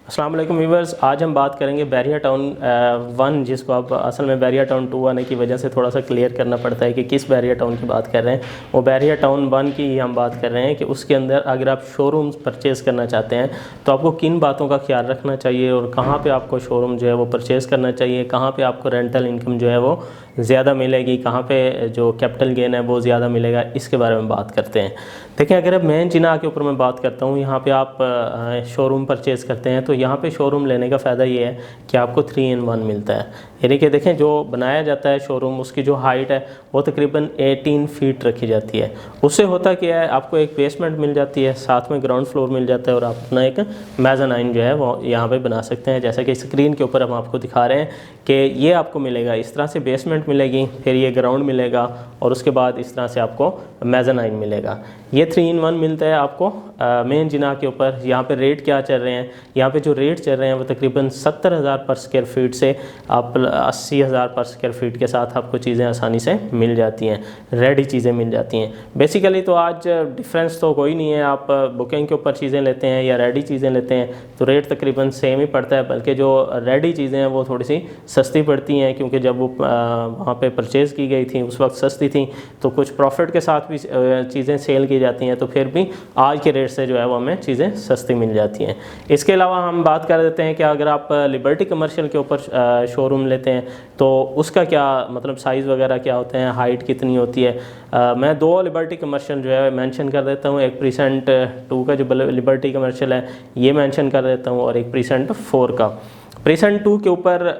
अस्सलाम वालेकुम व्यूवर्स, आज हम बात करेंगे बैरिया टाउन 1, जिसको आप असल में बैरिया टाउन 2 आने की वजह से थोड़ा सा क्लियर करना पड़ता है कि किस बैरिया टाउन की बात कर रहे हैं। वो बैरिया टाउन 1 की ही हम बात कर रहे हैं कि उसके अंदर अगर आप शोरूम परचेज़ करना चाहते हैं तो आपको किन बातों का ख्याल रखना चाहिए और कहाँ पे आपको शोरूम जो है वो परचेज़ करना चाहिए, कहाँ पे आपको रेंटल इनकम जो है वो ज़्यादा मिलेगी, कहाँ पे जो कैपिटल गेन है वो ज़्यादा मिलेगा, इसके बारे में बात करते हैं। देखिए, अगर अब मेन जिना के ऊपर मैं बात करता हूँ, यहाँ पे आप शोरूम परचेज़ करते हैं तो यहाँ पे शोरूम लेने का फ़ायदा ये है कि आपको 3 in 1 मिलता है। यानी कि देखें, जो बनाया जाता है शोरूम, उसकी जो हाइट है वो तकरीबन 18 फीट रखी जाती है। उससे होता क्या है, आपको एक बेसमेंट मिल जाती है, साथ में ग्राउंड फ्लोर मिल जाता है और आप अपना एक मेज़ानाइन जो है वो यहाँ पे बना सकते हैं। जैसा कि स्क्रीन के ऊपर हम आपको दिखा रहे हैं कि ये आपको मिलेगा, इस तरह से बेसमेंट मिलेगी, फिर ये ग्राउंड मिलेगा और उसके बाद इस तरह से आपको मेज़ानाइन मिलेगा। ये 3 in 1 मिलता है आपको मेन जिना के ऊपर। यहाँ पे रेट क्या चल रहे हैं, यहाँ पे जो रेट चल रहे हैं वो तकरीबन 70,000 पर स्क्वायर फीट से आप 80,000 पर स्क्वायर फीट के साथ आपको चीज़ें आसानी से मिल जाती हैं, रेडी चीज़ें मिल जाती हैं। बेसिकली तो आज डिफरेंस तो कोई नहीं है, आप बुकिंग के ऊपर चीज़ें लेते हैं या रेडी चीज़ें लेते हैं तो रेट तकरीबन सेम ही पड़ता है, बल्कि जो रेडी चीज़ें हैं वो थोड़ी सी सस्ती पड़ती हैं, क्योंकि जब वो वहाँ पे परचेज़ की गई थी उस वक्त सस्ती थी, तो कुछ प्रॉफिट के साथ भी चीज़ें सेल की जाती हैं, तो फिर भी आज के रेट से जो है वो हमें चीज़ें सस्ती मिल जाती हैं। इसके अलावा हम बात कर देते हैं कि अगर आप लिबर्टी कमर्शियल के ऊपर शोरूम लेते हैं तो उसका क्या मतलब साइज़ वगैरह क्या होते हैं, हाइट कितनी होती है। मैं 2 लिबर्टी कमर्शियल जो है मेंशन कर देता हूँ। एक प्रीसेंट 2 का जो लिबर्टी कमर्शियल है ये मेंशन कर देता हूँ और एक प्रीसेंट 4 का। प्रीसेंट 2 के ऊपर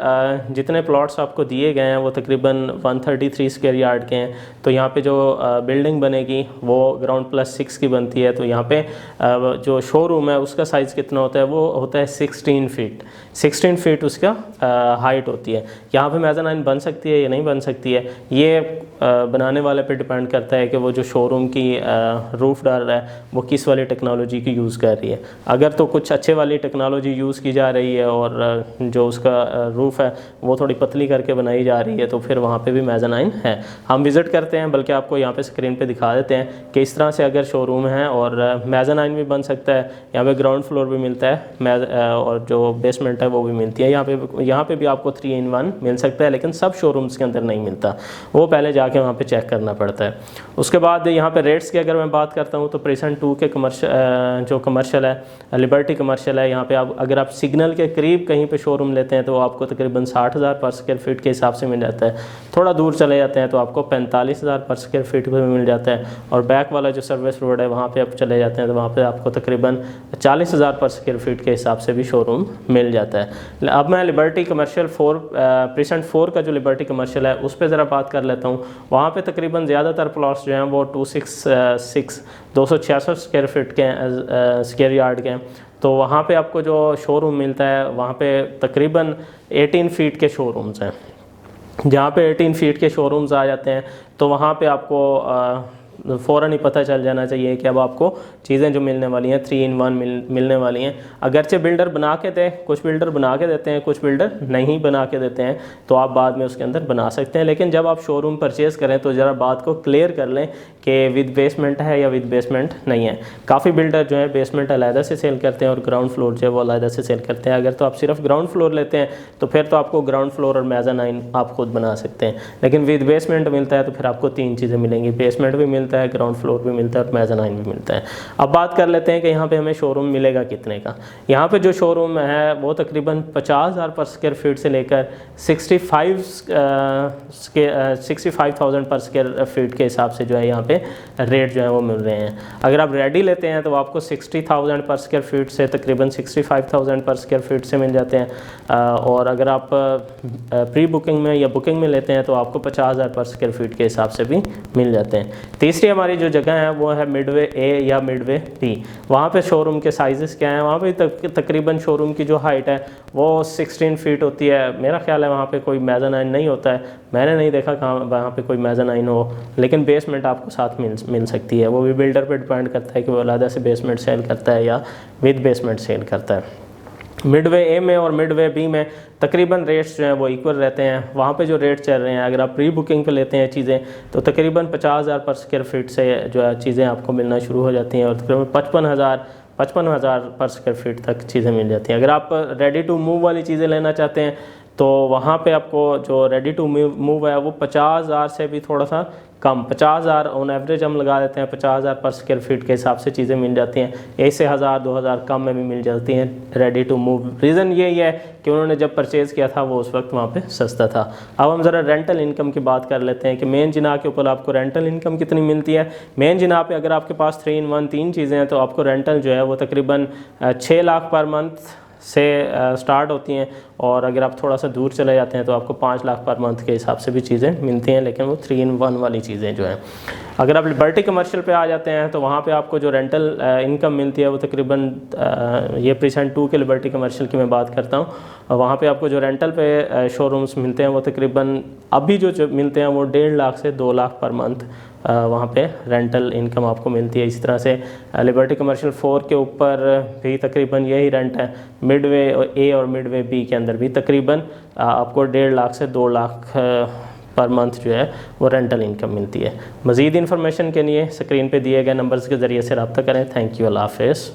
जितने प्लॉट्स आपको दिए गए हैं वो तकरीबन 133 स्क्वायर यार्ड के हैं। तो यहाँ पे जो बिल्डिंग बनेगी वो ग्राउंड प्लस 6 की बनती है। तो यहाँ पे जो शोरूम है उसका साइज़ कितना होता है, वो होता है 16 फीट। 16 फीट उसका हाइट होती है। यहाँ पे मेज़ानाइन बन सकती है या नहीं बन सकती है, ये बनाने वाले पे डिपेंड करता है कि वो जो शोरूम की रूफ़ डाल रहा है वो किस वाली टेक्नोलॉजी की यूज़ कर रही है। अगर तो कुछ अच्छे वाली टेक्नोलॉजी यूज़ की जा रही है और जो उसका रूफ़ है वो थोड़ी पतली करके बनाई जा रही है तो फिर वहाँ पे भी मेज़ानाइन है। हम विज़िट करते हैं, बल्कि आपको यहाँ पे स्क्रीन पे दिखा देते हैं कि इस तरह से अगर शोरूम है और मेज़ानाइन भी बन सकता है, यहाँ पे ग्राउंड फ्लोर भी मिलता है और जो बेसमेंट है वो भी मिलती है। यहाँ पे भी आपको 3 in 1 मिल सकता है, लेकिन सब शोरूम्स के अंदर नहीं मिलता, वो पहले जाके वहाँ पे चेक करना पड़ता है। उसके बाद यहाँ पे रेट्स की अगर मैं बात करता हूँ तो प्रीसेंट 2 के जो कमर्शियल है, लिबर्टी कमर्शियल है, यहाँ पे अगर आप सिग्नल के करीब कहीं पे शोरूम लेते हैं तो आपको तकरीबन 60,000 पर स्क्वायर फीट के हिसाब से मिल जाता है। थोड़ा दूर चले जाते हैं तो आपको 45,000 पर स्क्वायर फीट पे मिल जाता है। और बैक वाला जो सर्विस रोड है वहाँ पे आप चले जाते हैं तो वहाँ पे आपको तकरीबन 40,000 पर स्क्वायर फीट के हिसाब से भी शोरूम मिल जाता है। अब मैं लिबर्टी कमर्शियल 4 प्रीसेंट 4 का जो लिबर्टी कमर्शियल है उस पर ज़रा बात कर लेता हूँ। वहाँ पे तकरीबन ज़्यादातर प्लॉट्स जो हैं वो 266 स्क्वायर फीट के स्क्वायर यार्ड के हैं। तो वहाँ पे आपको जो शोरूम मिलता है वहाँ पे तकरीबन 18 फीट के शोरूम्स हैं। जहाँ पे 18 फीट के शोरूम्स आ जाते हैं तो वहाँ पे आपको फ़ौरन ही पता चल जाना चाहिए कि अब आपको चीज़ें जो मिलने वाली हैं 3 in 1 मिलने वाली हैं। अगरचे बिल्डर बना के दे, कुछ बिल्डर बना के देते हैं, कुछ बिल्डर नहीं बना के देते हैं, तो आप बाद में उसके अंदर बना सकते हैं। लेकिन जब आप शोरूम परचेज़ करें तो ज़रा बात को क्लियर कर लें कि विद बेसमेंट है या विद बेसमेंट नहीं है। काफ़ी बिल्डर जो है बेसमेंट अलहदा से सेल करते हैं और ग्राउंड फ्लोर जो है वो अलहदा से सेल करते हैं। अगर तो आप सिर्फ ग्राउंड फ्लोर लेते हैं तो फिर तो आपको ग्राउंड फ्लोर और मेज़ानाइन आप खुद बना सकते हैं, लेकिन विद बेसमेंट मिलता है तो फिर आपको 3 चीज़ें मिलेंगी, बेसमेंट भी मिलता है, ग्राउंड फ्लोर भी मिलता है और मेज़ानाइन भी मिलता है। अब बात कर लेते हैं कि यहाँ पे हमें शोरूम मिलेगा कितने का। यहाँ पे जो शोरूम है वो तकरीबन 50,000 पर स्क्वायर फीट से लेकर 65,000 पर स्क्वायर फीट के हिसाब से जो है यहाँ पे रेट जो है वो मिल रहे हैं। अगर आप रेडी लेते हैं तो आपको 60,000 पर स्क्वायर फीट से तकरीबन 65,000 पर स्क्वायर फीट से मिल जाते हैं। और अगर आप प्री बुकिंग में या बुकिंग में लेते हैं तो आपको 50,000 पर स्क्वायर फीट के हिसाब से भी मिल जाते हैं। तीसरी हमारी जो जगह है वो है मिडवे ए या मिडवे बी। वहाँ पे शोरूम के साइजेस क्या हैं, वहाँ पे तकरीबन शोरूम की जो हाइट है वो 16 फीट होती है। मेरा ख्याल है वहाँ पे कोई मेज़ानाइन नहीं होता है, मैंने नहीं देखा कहाँ वहाँ पे कोई मेज़ानाइन हो, लेकिन बेसमेंट आपको साथ मिल सकती है। वो भी बिल्डर पे डिपेंड करता है कि वो अलग से बेसमेंट सेल करता है या विद बेसमेंट सेल करता है। मिडवे ए में और मिडवे बी में तकरीबन रेट्स जो हैं वो इक्वल रहते हैं। वहाँ पे जो रेट चल रहे हैं, अगर आप प्री बुकिंग पे लेते हैं चीज़ें तो तकरीबन 50,000 पर स्क्वायर फीट से जो है चीज़ें आपको मिलना शुरू हो जाती हैं और तकरीबन 55,000 55,000 पर स्क्वायर फीट तक चीज़ें मिल जाती हैं। अगर आप रेडी टू मूव वाली चीज़ें लेना चाहते हैं तो वहाँ पे आपको जो रेडी टू मूव है वो 50,000 से भी थोड़ा सा कम, 50,000 ऑन एवरेज हम लगा देते हैं, 50,000 पर स्क्वायर फीट के हिसाब से चीज़ें मिल जाती हैं। ऐसे 1,000-2,000 कम में भी मिल जाती हैं रेडी टू मूव। रीज़न यही है कि उन्होंने जब परचेज़ किया था वो उस वक्त वहाँ पे सस्ता था। अब हम ज़रा रेंटल इनकम की बात कर लेते हैं कि मेन जिनाह के ऊपर आपको रेंटल इनकम कितनी मिलती है। मेन जिनाह पे अगर आपके पास 3 in 1 3 चीज़ें हैं तो आपको रेंटल जो है वो तकरीबन 6 लाख पर मंथ से स्टार्ट होती हैं, और अगर आप थोड़ा सा दूर चले जाते हैं तो आपको 5 लाख पर मंथ के हिसाब से भी चीज़ें मिलती हैं, लेकिन वो 3 in 1 वाली चीज़ें जो हैं। अगर आप लिबर्टी कमर्शियल पे आ जाते हैं तो वहाँ पे आपको जो रेंटल इनकम मिलती है वो तकरीबन ये प्रीसेंट 2 के लिबर्टी कमर्शियल की मैं बात करता हूँ, वहाँ पे आपको जो रेंटल पे शोरूम्स मिलते हैं वो तकरीबन अभी जो मिलते हैं वो 1.5 लाख से 2 लाख पर मंथ वहाँ पे रेंटल इनकम आपको मिलती है। इस तरह से लिबर्टी कमर्शियल 4 के ऊपर भी तकरीबन यही रेंट है। मिडवे ए और मिडवे बी के अंदर भी तकरीबन आपको 1.5 लाख से 2 लाख पर मंथ जो है वो रेंटल इनकम मिलती है। मज़ीद इन्फॉर्मेशन के लिए स्क्रीन पे दिए गए नंबर्स के ज़रिए से रब्ता करें। थैंक यू, अल्लाह हाफ़िज़।